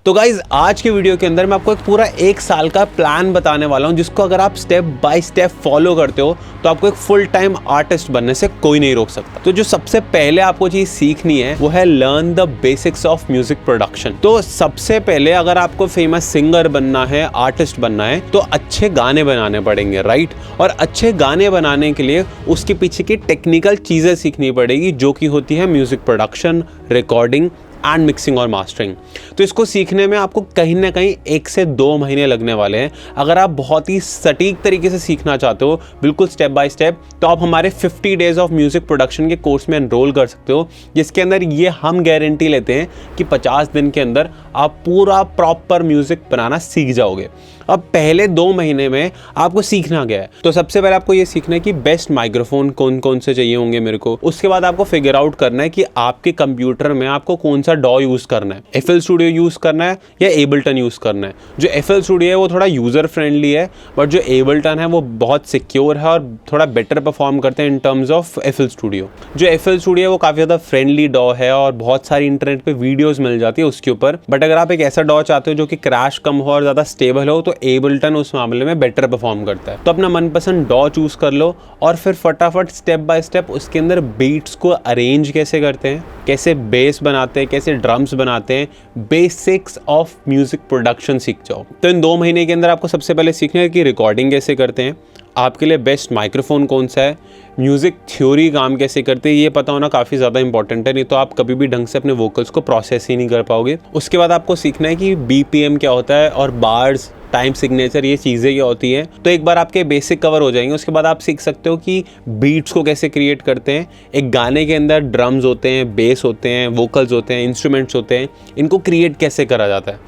तो गाइज आज के वीडियो के अंदर मैं आपको एक पूरा 1 साल का प्लान बताने वाला हूं, जिसको अगर आप स्टेप बाय स्टेप फॉलो करते हो तो आपको एक फुल टाइम आर्टिस्ट बनने से कोई नहीं रोक सकता। तो जो सबसे पहले आपको चीज सीखनी है वो है learn the basics of music production. तो सबसे पहले अगर आपको फेमस सिंगर बनना है, आर्टिस्ट बनना है, तो अच्छे गाने बनाने पड़ेंगे, राइट। और अच्छे गाने बनाने के लिए उसके पीछे की टेक्निकल चीजें सीखनी पड़ेगी, जो कि होती है music production, recording and mixing और मास्टरिंग। तो इसको सीखने में आपको कहीं ना कहीं 1 से 2 महीने लगने वाले हैं। अगर आप बहुत ही सटीक तरीके से सीखना चाहते हो, बिल्कुल स्टेप बाय स्टेप, तो आप हमारे 50 डेज ऑफ म्यूजिक प्रोडक्शन के कोर्स में एनरोल कर सकते हो, जिसके अंदर ये हम गारंटी लेते हैं कि 50 दिन के अंदर आप पूरा प्रॉपर म्यूजिक बनाना सीख जाओगे। अब पहले 2 महीने में आपको सीखना क्या है, तो सबसे पहले आपको ये सीखना है कि बेस्ट माइक्रोफोन कौन कौन से चाहिए होंगे मेरे को। उसके बाद आपको फिगर आउट करना है कि आपके कंप्यूटर में आपको कौन सा डॉ यूज करना है, FL स्टूडियो यूज करना है या एबलटन यूज करना है। जो FL स्टूडियो है वो थोड़ा यूजर फ्रेंडली है, बट जो एबलटन है वो बहुत सिक्योर है और थोड़ा बेटर परफॉर्म करते हैं in terms of FL studio. जो FL स्टूडियो है वो काफी ज्यादा फ्रेंडली डॉ है और बहुत सारी इंटरनेट पे वीडियोस मिल जाती है उसके ऊपर। बट अगर आप एक ऐसा डॉ चाहते हो जो कि क्रैश कम हो और ज्यादा स्टेबल हो, तो एबलटन उस मामले में बेटर परफॉर्म करता है। तो अपना मनपसंद डॉ चूज कर लो और फिर फटाफट स्टेप बाय स्टेप उसके अंदर बीट्स को अरेंज कैसे करते हैं, कैसे बेस बनाते हैं, कैसे ड्रम्स बनाते हैं, बेसिक्स ऑफ म्यूजिक प्रोडक्शन सीख जाओ। तो इन 2 महीने के अंदर आपको सबसे पहले सीखना है कि रिकॉर्डिंग कैसे करते हैं, आपके लिए बेस्ट माइक्रोफोन कौन सा है, म्यूजिक थ्योरी काम कैसे करते हैं, ये पता होना काफ़ी ज़्यादा इंपॉर्टेंट है, नहीं तो आप कभी भी ढंग से अपने वोकल्स को प्रोसेस ही नहीं कर पाओगे। उसके बाद आपको सीखना है कि BPM क्या होता है और बार्स, टाइम सिग्नेचर, ये चीज़ें क्या होती हैं। तो एक बार आपके बेसिक कवर हो जाएंगे, उसके बाद आप सीख सकते हो कि बीट्स को कैसे क्रिएट करते हैं। एक गाने के अंदर ड्रम्स होते हैं, बेस होते हैं, वोकल्स होते हैं, इंस्ट्रूमेंट्स होते हैं, इनको क्रिएट कैसे करा जाता है।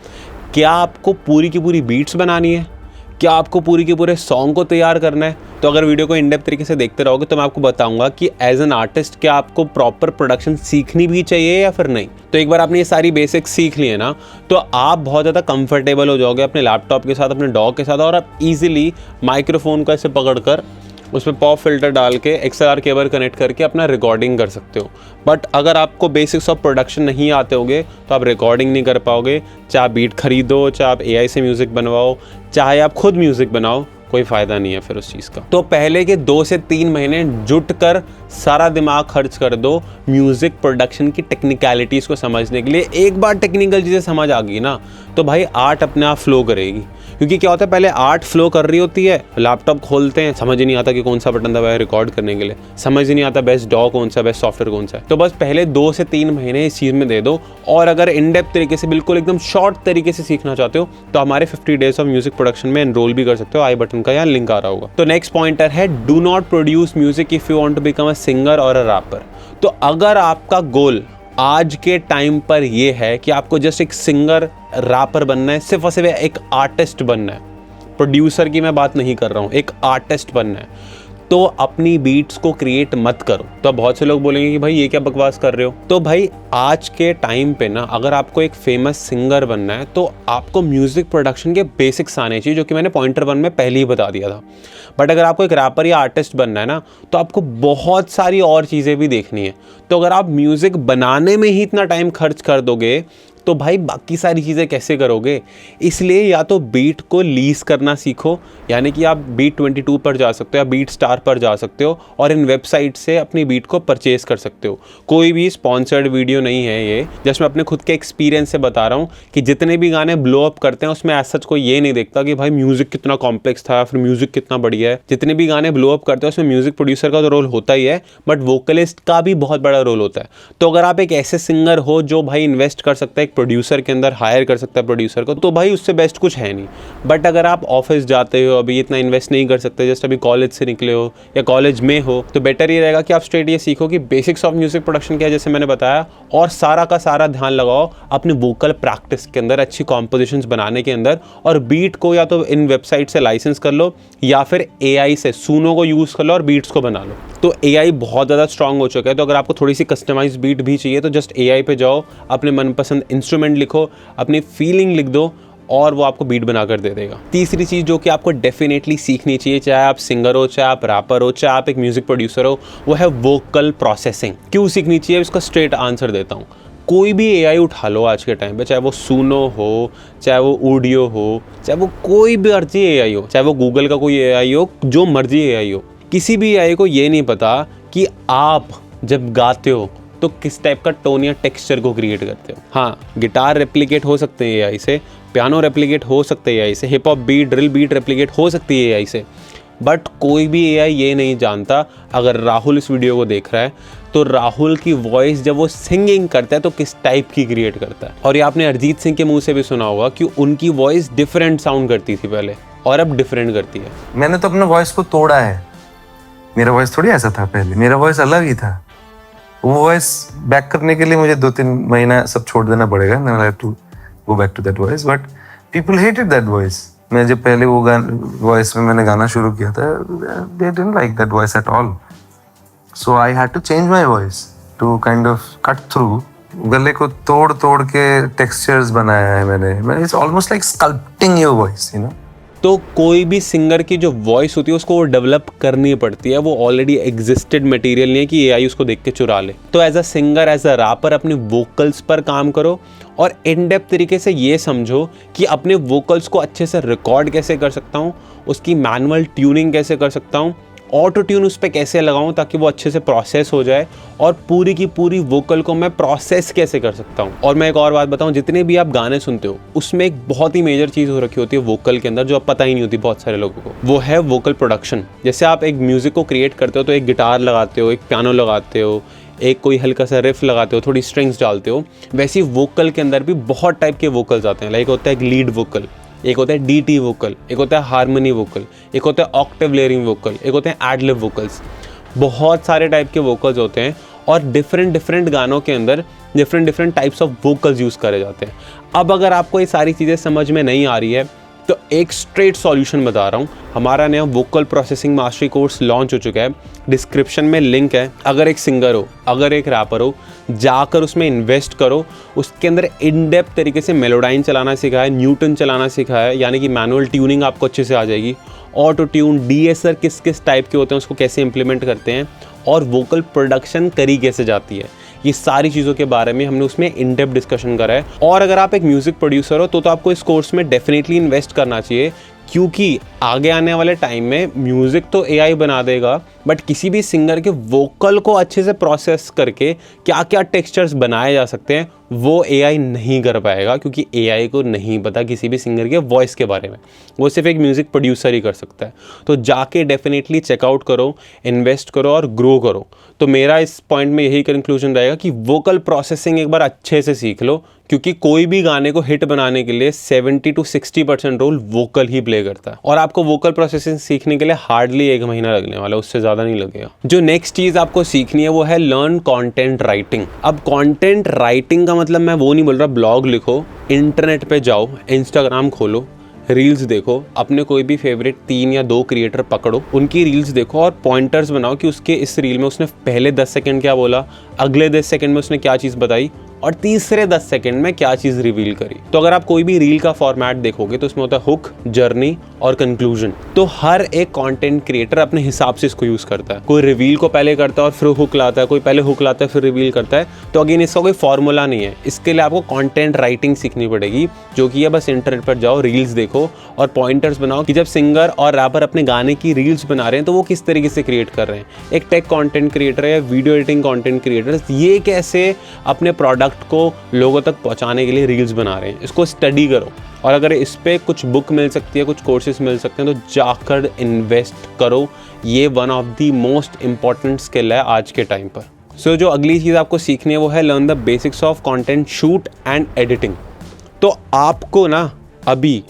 क्या आपको पूरी की पूरी बीट्स बनानी है, क्या आपको पूरी के पूरे सॉन्ग को तैयार करना है। तो अगर वीडियो को इन डेप्थ तरीके से देखते रहोगे तो मैं आपको बताऊंगा कि एज एन आर्टिस्ट क्या आपको प्रॉपर प्रोडक्शन सीखनी भी चाहिए या फिर नहीं। तो एक बार आपने ये सारी बेसिक्स सीख लिए ना, तो आप बहुत ज़्यादा कंफर्टेबल हो जाओगे अपने लैपटॉप के साथ, अपने डॉग के साथ, और आप इजीली माइक्रोफोन को ऐसे पकड़कर उसमें पॉप फिल्टर डाल के XLR केबल कनेक्ट करके अपना रिकॉर्डिंग कर सकते हो। बट अगर आपको बेसिक्स ऑफ प्रोडक्शन नहीं आते होंगे तो आप रिकॉर्डिंग नहीं कर पाओगे। चाहे आप बीट खरीदो, चाहे आप AI से म्यूज़िक बनवाओ, चाहे आप खुद म्यूज़िक बनाओ, कोई फ़ायदा नहीं है फिर उस चीज़ का। तो पहले के 2 से 3 महीने जुट कर सारा दिमाग खर्च कर दो म्यूज़िक प्रोडक्शन की टेक्निकलिटीज़ को समझने के लिए। एक बार टेक्निकल चीज़ें समझ आ गई ना, तो भाई आर्ट अपने आप फ्लो करेगी। क्योंकि क्या होता है, पहले आर्ट फ्लो कर रही होती है, लैपटॉप खोलते हैं, समझ ही नहीं आता कि कौन सा बटन दबाया रिकॉर्ड करने के लिए, समझ ही नहीं आता बेस्ट डॉ कौन सा, बेस्ट सॉफ्टवेयर कौन सा है। तो बस पहले 2 से 3 महीने इस चीज़ में दे दो। और अगर इन डेप्थ तरीके से, बिल्कुल एकदम शॉर्ट तरीके से सीखना चाहते हो, तो हमारे 50 डेज ऑफ म्यूजिक प्रोडक्शन में एनरोल भी कर सकते हो। आई बटन का यहाँ लिंक आ रहा होगा। तो नेक्स्ट पॉइंटर है, do not produce music if you want to become a singer और अ रैपर। तो अगर आपका गोल आज के टाइम पर ये है कि आपको जस्ट एक सिंगर, रैपर बनना है, सिर्फ और सिर्फ एक आर्टिस्ट बनना है, प्रोड्यूसर की मैं बात नहीं कर रहा हूँ, एक आर्टिस्ट बनना है, तो अपनी बीट्स को क्रिएट मत करो। तो बहुत से लोग बोलेंगे कि भाई ये क्या बकवास कर रहे हो। तो भाई आज के टाइम पे ना, अगर आपको एक फेमस सिंगर बनना है तो आपको म्यूजिक प्रोडक्शन के बेसिक्स आने चाहिए, जो कि मैंने पॉइंटर 1 में पहले ही बता दिया था। बट अगर आपको एक रैपर या आर्टिस्ट बनना है ना, तो आपको बहुत सारी और चीज़ें भी देखनी है। तो अगर आप म्यूजिक बनाने में ही इतना टाइम खर्च कर दोगे तो भाई बाकी सारी चीज़ें कैसे करोगे। इसलिए या तो बीट को लीज करना सीखो, यानी कि आप बीट 22 पर जा सकते हो या बीट स्टार पर जा सकते हो और इन वेबसाइट से अपनी बीट को परचेज कर सकते हो। कोई भी स्पॉन्सर्ड वीडियो नहीं है ये, जस्ट मैं अपने खुद के एक्सपीरियंस से बता रहा हूँ कि जितने भी गाने ब्लो अप करते हैं उसमें ऐसा कोई ये नहीं देखता कि भाई म्यूजिक कितना कॉम्प्लेक्स था, फिर म्यूजिक कितना बढ़िया है। जितने भी गाने ब्लो अप करते हैं उसमें म्यूजिक प्रोड्यूसर का तो रोल होता ही है, बट वोकलिस्ट का भी बहुत बड़ा रोल होता है। तो अगर आप एक ऐसे सिंगर हो जो भाई इन्वेस्ट कर सकता है प्रोड्यूसर के अंदर, हायर कर सकता है प्रोड्यूसर को, तो भाई उससे बेस्ट कुछ है नहीं। बट अगर आप ऑफिस जाते हो, अभी इतना इन्वेस्ट नहीं कर सकते, जस्ट अभी कॉलेज से निकले हो या कॉलेज में हो, तो बेटर ये रहेगा कि आप स्ट्रेट ये सीखो कि बेसिक्स ऑफ म्यूजिक प्रोडक्शन क्या है, जैसे मैंने बताया, और सारा का सारा ध्यान लगाओ अपने वोकल प्रैक्टिस के अंदर, अच्छी कॉम्पोजिशंस बनाने के अंदर। और बीट को या तो इन वेबसाइट से लाइसेंस कर लो या फिर AI से सूनो को यूज़ कर लो और बीट्स को बना लो। तो AI बहुत ज़्यादा स्ट्रांग हो चुका है, तो अगर आपको थोड़ी सी कस्टमाइज बीट भी चाहिए तो जस्ट AI पे जाओ, अपने मनपसंद इंस्ट्रूमेंट लिखो, अपनी फीलिंग लिख दो और वो आपको बीट बना कर दे देगा। तीसरी चीज़ जो कि आपको डेफिनेटली सीखनी चाहिए, चाहे आप सिंगर हो, चाहे आप रैपर हो, चाहे आप एक म्यूज़िक प्रोड्यूसर हो, वो है वोकल प्रोसेसिंग। क्यों सीखनी चाहिए, इसका स्ट्रेट आंसर देता हूँ। कोई भी एआई उठा लो आज के टाइम पे, चाहे वो सुनो हो, चाहे वो ऑडियो हो, चाहे वो कोई भी मर्जी एआई हो, चाहे वो गूगल का कोई एआई हो, जो मर्जी एआई हो, किसी भी एआई को ये नहीं पता कि आप जब गाते हो तो किस टाइप का टोन या टेक्सचर को क्रिएट करते हो। हाँ, गिटार रेप्लिकेट हो सकते हैं एआई से, पियानो रेप्लिकेट हो सकते हैं एआई से, hip hop beat, drill beat replicate हो सकती है एआई से, बट कोई भी एआई ये नहीं जानता अगर राहुल इस वीडियो को देख रहा है तो राहुल की वॉइस जब वो सिंगिंग करता है तो किस टाइप की क्रिएट करता है। और ये आपने अरिजीत सिंह के मुंह से भी सुना होगा कि उनकी वॉइस डिफरेंट साउंड करती थी पहले और अब डिफरेंट करती है। मैंने तो अपने वॉइस को तोड़ा है, मेरा वॉइस थोड़ी ऐसा था पहले, मेरा वॉइस अलग ही था। वो वॉइस बैक करने के लिए मुझे 2-3 महीना सब छोड़ देना पड़ेगा, then I have to go back to that voice, but people hated that voice। मैं जब पहले वो वॉइस में मैंने गाना शुरू किया था, they didn't like that voice at all, so I had to change my voice to kind of cut through। गले को तोड़ तोड़ के टेक्सचर्स बनाया है मैंने, it's almost like sculpting your voice, you know। तो कोई भी सिंगर की जो वॉइस होती है उसको वो डेवलप करनी पड़ती है, वो ऑलरेडी एग्जिस्टेड मटेरियल नहीं है कि एआई उसको देख के चुरा ले। तो as a singer, as a rapper अपने वोकल्स पर काम करो और इन डेप्थ तरीके से ये समझो कि अपने वोकल्स को अच्छे से रिकॉर्ड कैसे कर सकता हूँ, उसकी मैनुअल ट्यूनिंग कैसे कर सकता हूँ, ऑटो ट्यून उस पर कैसे लगाऊं ताकि वो अच्छे से प्रोसेस हो जाए, और पूरी की पूरी वोकल को मैं प्रोसेस कैसे कर सकता हूं। और मैं एक और बात बताऊं, जितने भी आप गाने सुनते हो उसमें एक बहुत ही मेजर चीज़ हो रखी होती है वोकल के अंदर, जो अब पता ही नहीं होती बहुत सारे लोगों को, वो है वोकल प्रोडक्शन। जैसे आप एक म्यूज़िक को क्रिएट करते हो तो एक गिटार लगाते हो, एक पियानो लगाते हो, एक कोई हल्का सा रिफ लगाते हो, थोड़ी स्ट्रिंग्स डालते हो, वैसे ही वोकल के अंदर भी बहुत टाइप के वोकल्स आते हैं। लाइक होता है एक लीड वोकल, एक होता है डीटी वोकल, एक होता है हार्मनी वोकल, एक होता है ऑक्टेव लेयरिंग वोकल, एक होते हैं एड लिब वोकल्स। बहुत सारे टाइप के वोकल्स होते हैं और डिफरेंट गानों के अंदर different types of vocals use करे जाते हैं। अब अगर आपको ये सारी चीज़ें समझ में नहीं आ रही है तो एक स्ट्रेट सॉल्यूशन बता रहा हूँ। हमारा नया vocal processing mastery course launch हो चुका है, डिस्क्रिप्शन में लिंक है। अगर एक सिंगर हो, अगर एक रैपर हो, जाकर उसमें इन्वेस्ट करो। उसके अंदर इन डेप्थ तरीके से मेलोडाइन चलाना सिखाया है, न्यूटन चलाना सिखाया है, यानी कि मैनुअल ट्यूनिंग आपको अच्छे से आ जाएगी, ऑटो ट्यून, डीएसआर किस किस टाइप के होते हैं उसको कैसे इंप्लीमेंट करते हैं, और वोकल प्रोडक्शन करी कैसे जाती है, ये सारी चीज़ों के बारे में हमने उसमें इन डेप्थ डिस्कशन करा है। और अगर आप एक म्यूज़िक प्रोड्यूसर हो तो आपको इस कोर्स में डेफिनेटली इन्वेस्ट करना चाहिए, क्योंकि आगे आने वाले टाइम में म्यूज़िक तो एआई बना देगा, बट किसी भी सिंगर के वोकल को अच्छे से प्रोसेस करके क्या क्या टेक्सचर्स बनाए जा सकते हैं वो एआई नहीं कर पाएगा, क्योंकि एआई को नहीं पता किसी भी सिंगर के वॉइस के बारे में, वो सिर्फ एक म्यूज़िक प्रोड्यूसर ही कर सकता है। तो जाके डेफिनेटली चेकआउट करो, इन्वेस्ट करो और ग्रो करो। तो मेरा इस पॉइंट में यही कंक्लूजन रहेगा कि वोकल प्रोसेसिंग एक बार अच्छे से सीख लो, क्योंकि कोई भी गाने को हिट बनाने के लिए 70 to 60% रोल वोकल ही प्ले करता है। और आपको वोकल प्रोसेसिंग सीखने के लिए हार्डली 1 महीना लगने वाला, उससे ज़्यादा नहीं लगेगा। जो नेक्स्ट चीज़ आपको सीखनी है वो है लर्न कंटेंट राइटिंग। अब कंटेंट राइटिंग का मतलब मैं वो नहीं बोल रहा ब्लॉग लिखो, इंटरनेट पे जाओ, इंस्टाग्राम खोलो, रील्स देखो, अपने कोई भी फेवरेट 3 या 2 क्रिएटर पकड़ो, उनकी रील्स देखो और पॉइंटर्स बनाओ कि उसके इस रील में उसने पहले 10 सेकंड क्या बोला, अगले 10 सेकंड में उसने क्या चीज़ बताई और तीसरे 10 सेकंड में क्या चीज़ रिवील करी। तो अगर आप कोई भी रील का फॉर्मेट देखोगे तो उसमें होता है हुक, जर्नी और कंक्लूजन। तो हर एक कंटेंट क्रिएटर अपने हिसाब से इसको यूज़ करता है। कोई रिवील को पहले करता है और फिर हुक लाता है, कोई पहले हुक लाता है फिर रिवील करता है। तो अगेन इसका कोई फॉर्मूला नहीं है, इसके लिए आपको कंटेंट राइटिंग सीखनी पड़ेगी, जो कि है बस इंटरनेट पर जाओ, रील्स देखो और पॉइंटर्स बनाओ कि जब सिंगर और रैपर अपने गाने की रील्स बना रहे हैं तो वो किस तरीके से क्रिएट कर रहे हैं। एक टेक कंटेंट क्रिएटर या वीडियो एडिटिंग कंटेंट क्रिएटर्स ये कैसे अपने प्रोडक्ट को लोगों तक पहुंचाने के लिए रील्स बना रहे हैं, इसको स्टडी करो। और अगर इस पे कुछ बुक मिल सकती है, कुछ कोर्सेज मिल सकते हैं तो जाकर इन्वेस्ट करो। ये one of the most important skill है आज के टाइम पर। सो जो अगली चीज़ आपको सीखनी है वो है learn the basics of content shoot and editing. तो आपको ना अभी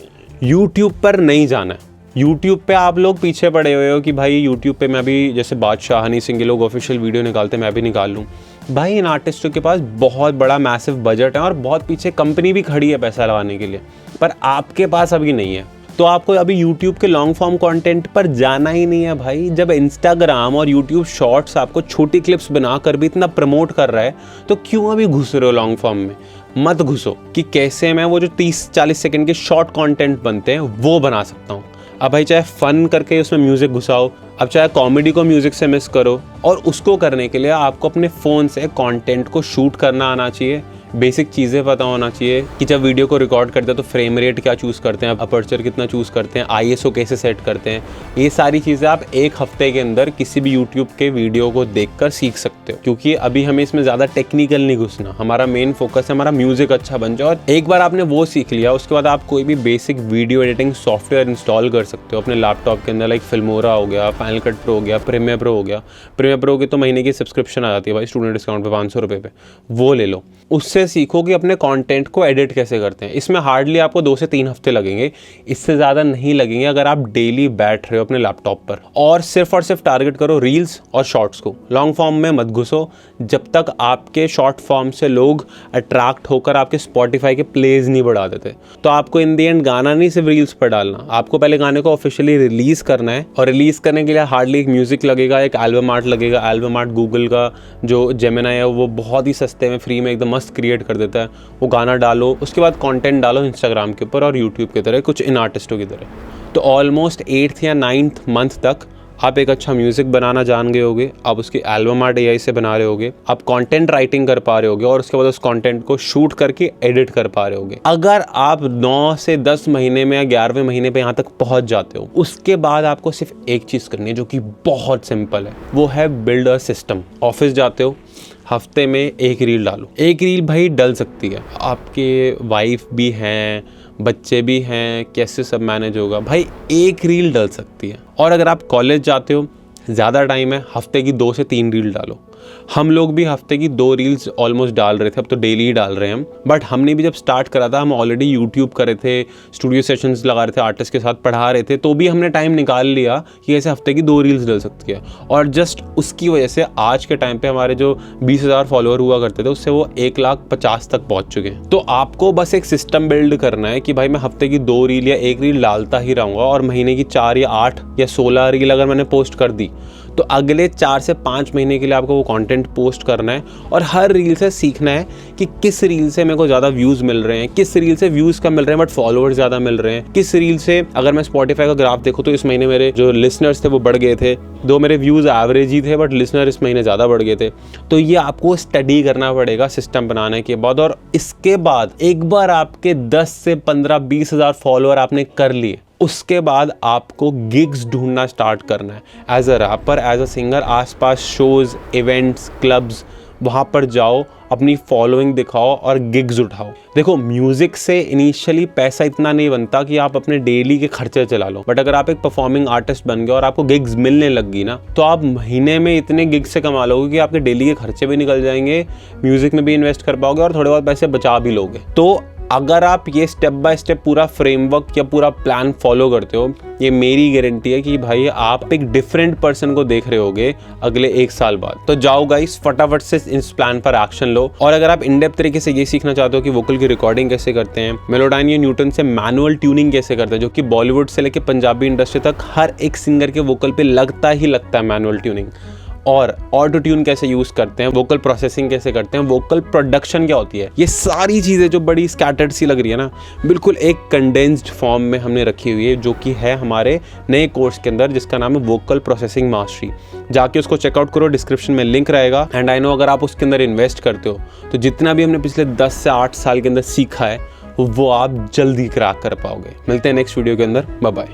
यूट्यूब पर नहीं जाना है। यूट्यूब पे आप लोग पीछे पड़े हुए हो कि भाई यूट्यूब पे मैं भी, जैसे बादशाह, हनी सिंह, ये लोग ऑफिशियल वीडियो निकालते हैं, मैं भी निकाल लूँ। भाई इन आर्टिस्टों के पास बहुत बड़ा मैसिव बजट है और बहुत पीछे कंपनी भी खड़ी है पैसा लगाने के लिए, पर आपके पास अभी नहीं है। तो आपको अभी यूट्यूब के लॉन्ग फॉर्म कंटेंट पर जाना ही नहीं है भाई। जब इंस्टाग्राम और यूट्यूब शॉर्ट्स आपको छोटी क्लिप्स बनाकर भी इतना प्रमोट कर रहा है तो क्यों अभी घुस रहे हो लॉन्ग फॉर्म में? मत घुसो कि कैसे मैं वो जो 30-40 सेकंड के शॉर्ट कंटेंट बनते हैं वो बना सकता हूँ। अब भाई चाहे फ़न करके उसमें म्यूज़िक घुसाओ, अब चाहे कॉमेडी को म्यूज़िक से मिस करो, और उसको करने के लिए आपको अपने फ़ोन से कंटेंट को शूट करना आना चाहिए, बेसिक चीज़ें पता होना चाहिए कि जब वीडियो को रिकॉर्ड करते हैं तो फ्रेम रेट क्या चूज़ करते हैं, अपर्चर कितना चूज़ करते हैं, ISO कैसे सेट करते हैं। ये सारी चीज़ें आप एक हफ्ते के अंदर किसी भी यूट्यूब के वीडियो को देखकर सीख सकते हो, क्योंकि अभी हमें इसमें ज़्यादा टेक्निकल नहीं घुसना। हमारा मेन फोकस है हमारा म्यूज़िक अच्छा बन जाए, और एक बार आपने वो सीख लिया उसके बाद आप कोई भी basic video editing software install कर सकते हो अपने लैपटॉप के अंदर। लाइक फिल्मोरा हो गया, फाइनल कट प्रो हो गया, प्रीमियर प्रो हो गया। प्रीमियर प्रो की तो महीने की सब्सक्रिप्शन आ जाती है भाई स्टूडेंट डिस्काउंट पे 500 रुपये पे, वो ले लो। उससे सीखो कि अपने कंटेंट को एडिट कैसे करते हैं। इसमें हार्डली आपको 2 से 3 हफ्ते लगेंगे, इससे ज़्यादा नहीं लगेंगे अगर आप डेली बैठ रहे हो अपने लैपटॉप पर। और सिर्फ टारगेट करो रील्स और शॉर्ट्स को, लॉन्ग फॉर्म में मत घुसो जब तक आपके शॉर्ट फॉर्म से लोग अट्रैक्ट होकर आपके स्पॉटिफाई के प्लेज नहीं बढ़ा देते। तो आपको इन दी एंड गाना नहीं सिर्फ रील्स पर डालना, आपको पहले गाने को ऑफिशियली रिलीज़ करना है, और रिलीज़ करने के लिए हार्डली एक म्यूज़िक लगेगा, एक एल्बम आर्ट लगेगा। एल्बम आर्ट गूगल का जो जेमिनी है वो बहुत ही सस्ते में फ्री में एकदम मस्त क्रिएट कर देता है। वो गाना डालो, उसके बाद कंटेंट डालो इंस्टाग्राम के ऊपर और यूट्यूब की तरह, कुछ इन आर्टिस्टों की तरह। तो ऑलमोस्ट 8th या 9th मंथ तक आप एक अच्छा म्यूज़िक बनाना जान गए होगे, आप उसकी एल्बम आर्ट AI से बना रहे होगे, आप कंटेंट राइटिंग कर पा रहे होगे, और उसके बाद उस कंटेंट को शूट करके एडिट कर पा रहे होगे। अगर आप 9 से 10 महीने में या 11वें महीने पे यहाँ तक पहुँच जाते हो, उसके बाद आपको सिर्फ एक चीज़ करनी है जो कि बहुत सिंपल है, वो है बिल्ड अ सिस्टम। ऑफिस जाते हो, हफ्ते में एक रील डालो। एक रील भाई डल सकती है, आपके वाइफ भी हैं, बच्चे भी हैं, कैसे सब मैनेज होगा भाई, एक रील डल सकती है। और अगर आप कॉलेज जाते हो, ज़्यादा टाइम है, हफ्ते की 2 से 3 रील डालो। हम लोग भी हफ्ते की 2 रील्स ऑलमोस्ट डाल रहे थे, अब तो डेली ही डाल रहे हैं हम। बट हमने भी जब स्टार्ट करा था, हम ऑलरेडी यूट्यूब कर रहे थे, स्टूडियो सेशंस लगा रहे थे, आर्टिस्ट के साथ पढ़ा रहे थे, तो भी हमने टाइम निकाल लिया कि ऐसे हफ्ते की 2 रील्स डल सकती है। और जस्ट उसकी वजह से आज के टाइम पे हमारे जो 20,000 फॉलोअर हुआ करते थे, उससे वो 1,50,000 तक पहुँच चुके हैं। तो आपको बस एक सिस्टम बिल्ड करना है कि भाई मैं हफ्ते की 2 रील या 1 रील डालता ही रहूँगा, और महीने की 4 या 8 या 16 रील अगर मैंने पोस्ट कर दी, तो अगले 4 से 5 महीने के लिए आपको वो कंटेंट पोस्ट करना है। और हर रील से सीखना है कि किस रील से मेरे को ज़्यादा व्यूज़ मिल रहे हैं, किस रील से व्यूज़ कम मिल रहे हैं बट फॉलोअर्स ज़्यादा मिल रहे हैं, किस रील से, अगर मैं स्पॉटिफाई का ग्राफ देखूँ तो इस महीने मेरे जो लिसनर्स थे वो बढ़ गए थे, दो मेरे व्यूज़ एवरेज ही थे बट लिसनर इस महीने ज़्यादा बढ़ गए थे। तो ये आपको स्टडी करना पड़ेगा सिस्टम बनाने के बाद। और इसके बाद एक बार आपके 10 से 15-20 हज़ार फॉलोअर आपने कर लिए, उसके बाद आपको गिग्स ढूंढना स्टार्ट करना है। As a rapper, as a singer, आसपास शोज़, इवेंट्स, क्लब्स, वहाँ पर जाओ, अपनी फॉलोइंग दिखाओ और गिग्स उठाओ। देखो, म्यूज़िक से इनिशियली पैसा इतना नहीं बनता कि आप अपने डेली के खर्चे चला लो, बट अगर आप एक परफॉर्मिंग आर्टिस्ट बन गए और आपको गिग्स मिलने लग गई ना, तो आप महीने में इतने गिग्स से कमा लोगे कि आपके डेली के खर्चे भी निकल जाएंगे, म्यूज़िक में भी इन्वेस्ट कर पाओगे और थोड़े बहुत पैसे बचा भी लोगे। तो अगर आप ये स्टेप बाय स्टेप पूरा फ्रेमवर्क या पूरा प्लान फॉलो करते हो, ये मेरी गारंटी है कि भाई आप एक डिफरेंट पर्सन को देख रहे होगे अगले 1 साल बाद। तो जाओ गाइस, फटाफट से इस प्लान पर एक्शन लो। और अगर आप इन डेप्थ तरीके से ये सीखना चाहते हो कि वोकल की रिकॉर्डिंग कैसे करते हैं, मेलोडाइन या न्यूटन से मैनुअल ट्यूनिंग कैसे करते हैं, जो कि बॉलीवुड से लेकर पंजाबी इंडस्ट्री तक हर एक सिंगर के वोकल पे लगता है मैनुअल ट्यूनिंग, और ऑटो ट्यून कैसे यूज़ करते हैं, वोकल प्रोसेसिंग कैसे करते हैं, वोकल प्रोडक्शन क्या होती है, ये सारी चीज़ें जो बड़ी स्कैटर्ड सी लग रही है ना, बिल्कुल एक कंडेंस्ड फॉर्म में हमने रखी हुई है, जो कि है हमारे नए कोर्स के अंदर, जिसका नाम है वोकल प्रोसेसिंग मास्टरी। जाके उसको चेकआउट करो, डिस्क्रिप्शन में लिंक रहेगा। एंड आई नो अगर आप उसके अंदर इन्वेस्ट करते हो तो जितना भी हमने पिछले 10 से 8 साल के अंदर सीखा है वो आप जल्दी क्रैक कर पाओगे। मिलते हैं नेक्स्ट वीडियो के अंदर, बाय बाय।